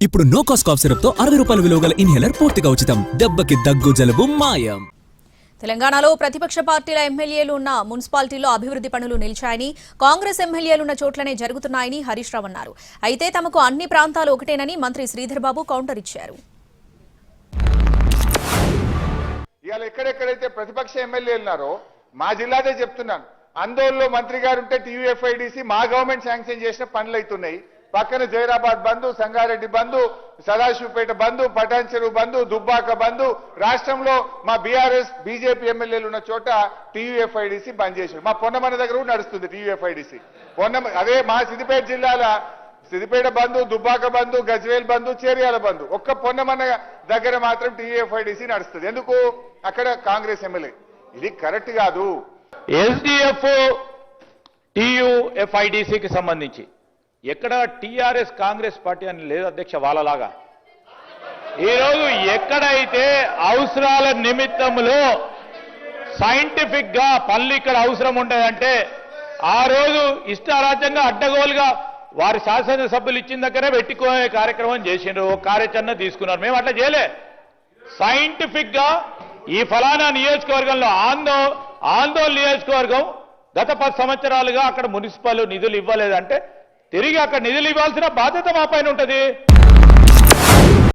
ఇప్పుడు no cost cough syrup తో 60 రూపాయల విలువ గల ఇన్హేలర్ పూర్తిగా ఉచితం. దెబ్బకి దగ్గు జలుబు మాయం. తెలంగాణలో ప్రతిపక్ష పార్టీల ఎమ్మెల్యేలు ఉన్న మున్సిపాలిటీల్లో అభివృద్ధి పనులు నిలిచాయని, కాంగ్రెస్ ఎమ్మెల్యేలు ఉన్న చోట్లనే జరుగుతున్నాయని హరీష్ రావు అన్నారు. అయితే తమకు అన్ని ప్రాంతాలు ఒకటేనని మంత్రి శ్రీధర్ బాబు కౌంటర్ ఇచ్చారు. ఇవాళ ఎక్కడెక్కడైతే ప్రతిపక్ష ఎమ్మెల్యేలు ఉన్నారో మా జిల్లాదే చెప్తున్నాను. ఆందోళనలో మంత్రి గారు ఉంటే టీయూఎఫ్ఐడిసి మా గవర్నమెంట్ శాంక్షన్ చేసిన పనులు అవుతున్నాయి. పక్కన జైరాబాద్ బంధు, సంగారెడ్డి బంధు, సదాశివపేట బంధు, పటాన్ చెరువు బంధు, దుబ్బాక బంధు. రాష్ట్రంలో మా బీఆర్ఎస్ బీజేపీ ఎమ్మెల్యేలు ఉన్న చోట టీయూఎఫ్ఐడిసి బంద్ చేశారు. మా పొన్నమన్న దగ్గర కూడా నడుస్తుంది టీయూఎఫ్ఐడిసి. అదే మా సిద్దిపేట జిల్లాల సిద్దిపేట బంధు, దుబ్బాక బంధు, గజ్వేల్ బంధు, చేర్యాల బంధు. ఒక్క పొన్నమన్న దగ్గర మాత్రం టీయూఎఫ్ఐడిసి నడుస్తుంది. ఎందుకు? అక్కడ కాంగ్రెస్ ఎమ్మెల్యే. ఇది కరెక్ట్ కాదు. ఎస్డిఎఫ్ టీయూఎఫ్ఐడిసికి సంబంధించి ఎక్కడ టీఆర్ఎస్ కాంగ్రెస్ పార్టీ అని లేదు అధ్యక్ష. వాళ్ళలాగా ఈరోజు ఎక్కడైతే అవసరాల నిమిత్తంలో సైంటిఫిక్ గా పనులు ఇక్కడ అవసరం ఉండదంటే ఆ రోజు ఇష్టారాజ్యంగా అడ్డగోలుగా వారి శాసనసభ్యులు ఇచ్చిన దగ్గరే పెట్టుకునే కార్యక్రమం చేసిండ్రు, కార్యాచరణ తీసుకున్నారు. మేము అట్లా చేయలే. సైంటిఫిక్ గా ఈ ఫలానా నియోజకవర్గంలో ఆందోళన నియోజకవర్గం గత 10 సంవత్సరాలుగా అక్కడ మున్సిపల్ నిధులు ఇవ్వలేదంటే తిరిగి అక్కడ నిధులు ఇవ్వాల్సిన బాధ్యత మా పైన ఉంటుంది.